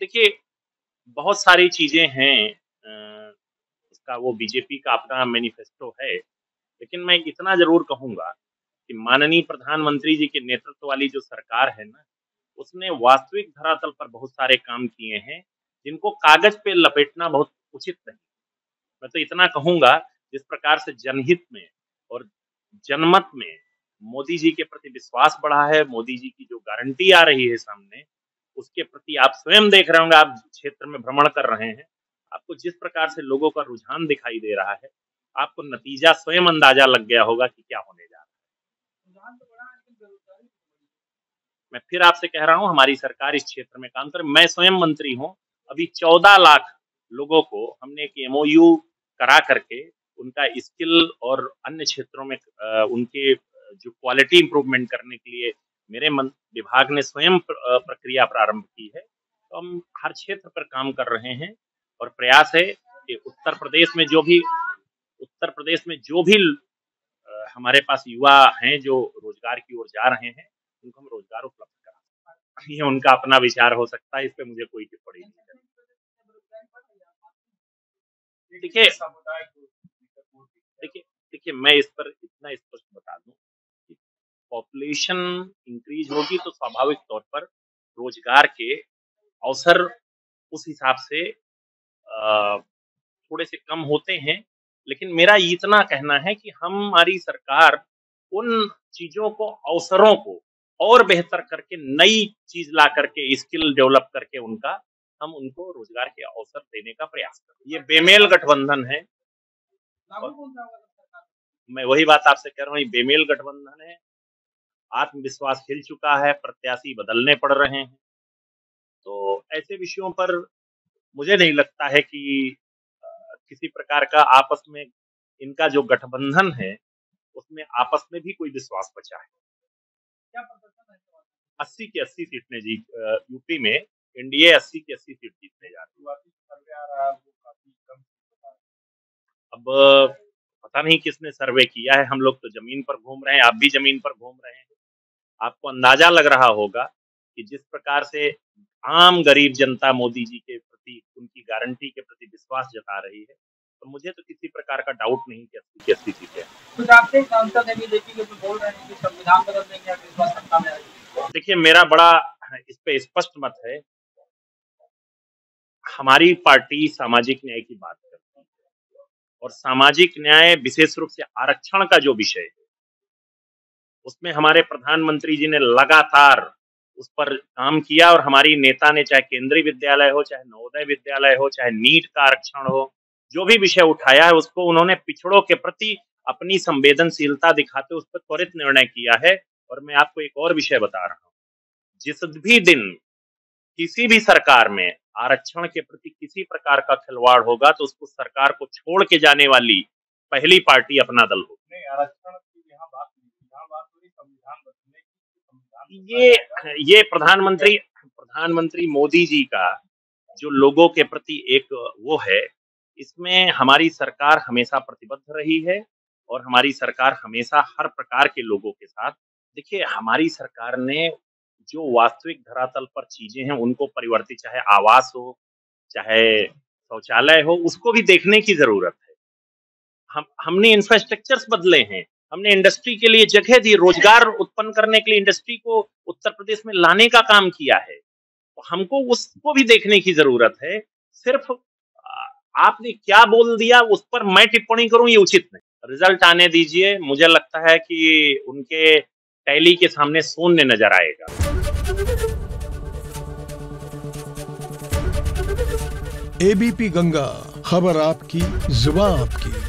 देखिए, बहुत सारी चीजें हैं। उसका वो बीजेपी का अपना मैनिफेस्टो है, लेकिन मैं इतना जरूर कहूंगा कि माननीय प्रधानमंत्री जी के नेतृत्व वाली जो सरकार है ना, उसने वास्तविक धरातल पर बहुत सारे काम किए हैं, जिनको कागज पे लपेटना बहुत उचित नहीं। मैं तो इतना कहूंगा, जिस प्रकार से जनहित में और जनमत में मोदी जी के प्रति विश्वास बढ़ा है, मोदी जी की जो गारंटी आ रही है सामने, उसके प्रति आप स्वयं देख रहे होंगे, आप क्षेत्र में भ्रमण कर रहे हैं, आपको जिस प्रकार से लोगों का रुझान दिखाई दे रहा है, आपको नतीजा स्वयं अंदाजा लग गया होगा कि क्या होने जा रहा है। मैं फिर आपसे कह रहा हूं, हमारी सरकार इस क्षेत्र में काम करे। मैं स्वयं मंत्री हूं, अभी 14 लाख लोगों को हमने एक एमओयू करा करके उनका स्किल और अन्य क्षेत्रों में उनके जो क्वालिटी इंप्रूवमेंट करने के लिए मेरे विभाग ने स्वयं प्रक्रिया प्रारंभ की है। तो हम हर क्षेत्र पर काम कर रहे हैं और प्रयास है कि उत्तर प्रदेश में जो भी हमारे पास युवा हैं जो रोजगार की ओर जा रहे हैं, उनको हम रोजगार उपलब्ध करा। ये उनका अपना विचार हो सकता है, इस पे मुझे कोई टिप्पणी नहीं करनी। देखिए देखिए देखिए मैं इस पर इतना स्पष्ट बता दूं कि पॉपुलेशन इंक्रीज होगी तो स्वाभाविक तौर पर रोजगार के अवसर उस हिसाब से थोड़े से कम होते हैं, लेकिन मेरा इतना कहना है कि हमारी सरकार उन चीजों को, अवसरों को और बेहतर करके, नई चीज ला करके, स्किल डेवलप करके हम उनको रोजगार के अवसर देने का प्रयास करें। ये बेमेल गठबंधन है। मैं वही बात आपसे कह रहा हूँ, ये बेमेल गठबंधन है। आत्मविश्वास हिल चुका है, प्रत्याशी बदलने पड़ रहे हैं। तो ऐसे विषयों पर मुझे नहीं लगता है कि किसी प्रकार का आपस में इनका जो गठबंधन है उसमें आपस में भी कोई विश्वास बचा है। क्या प्रदर्शन है? 80 की 80 सीट ने जीत, यूपी में एनडीए 80 की 80 सीट जीतने जा रही है। अब पता नहीं किसने सर्वे किया है, हम लोग तो जमीन पर घूम रहे हैं, आप भी जमीन पर घूम रहे हैं। आपको अंदाजा लग रहा होगा कि जिस प्रकार से आम गरीब जनता मोदी जी के प्रति, उनकी गारंटी के प्रति विश्वास जता रही है, तो मुझे तो किसी प्रकार का डाउट नहीं कि 80 की 80 सीटें। कुछ आपके सांसद बीजेपी के बोल रहे हैं कि संविधान बदल देंगे अगर इस बार सत्ता में आएगी। देखिए, मेरा बड़ा इस पे स्पष्ट मत है। हमारी पार्टी सामाजिक न्याय की बात करती है और सामाजिक न्याय, विशेष रूप से आरक्षण का जो विषय है, उसमें हमारे प्रधानमंत्री जी ने लगातार उस पर काम किया और हमारी नेता ने, चाहे केंद्रीय विद्यालय हो, चाहे नवोदय विद्यालय हो, चाहे नीट का आरक्षण हो, जो भी विषय उठाया है उसको उन्होंने पिछड़ों के प्रति अपनी संवेदनशीलता दिखाते उस पर त्वरित निर्णय किया है। और मैं आपको एक और विषय बता रहा हूँ, जिस भी दिन किसी भी सरकार में आरक्षण के प्रति किसी प्रकार का खिलवाड़ होगा तो उसको सरकार को छोड़ के जाने वाली पहली पार्टी अपना दल होगी। ये प्रधानमंत्री मोदी जी का जो लोगों के प्रति एक वो है, इसमें हमारी सरकार हमेशा प्रतिबद्ध रही है और हमारी सरकार हमेशा हर प्रकार के लोगों के साथ। देखिए, हमारी सरकार ने जो वास्तविक धरातल पर चीजें हैं उनको परिवर्तित, चाहे आवास हो, चाहे शौचालय हो, उसको भी देखने की जरूरत है। हमने इंफ्रास्ट्रक्चर्स बदले हैं, हमने इंडस्ट्री के लिए जगह दी, रोजगार उत्पन्न करने के लिए इंडस्ट्री को उत्तर प्रदेश में लाने का काम किया है, तो हमको उसको भी देखने की जरूरत है। सिर्फ आपने क्या बोल दिया उस पर मैं टिप्पणी करूं, ये उचित नहीं। रिजल्ट आने दीजिए, मुझे लगता है कि उनके टैली के सामने शून्य नजर आएगा। एबीपी गंगा, खबर आपकी, जुबान आपकी।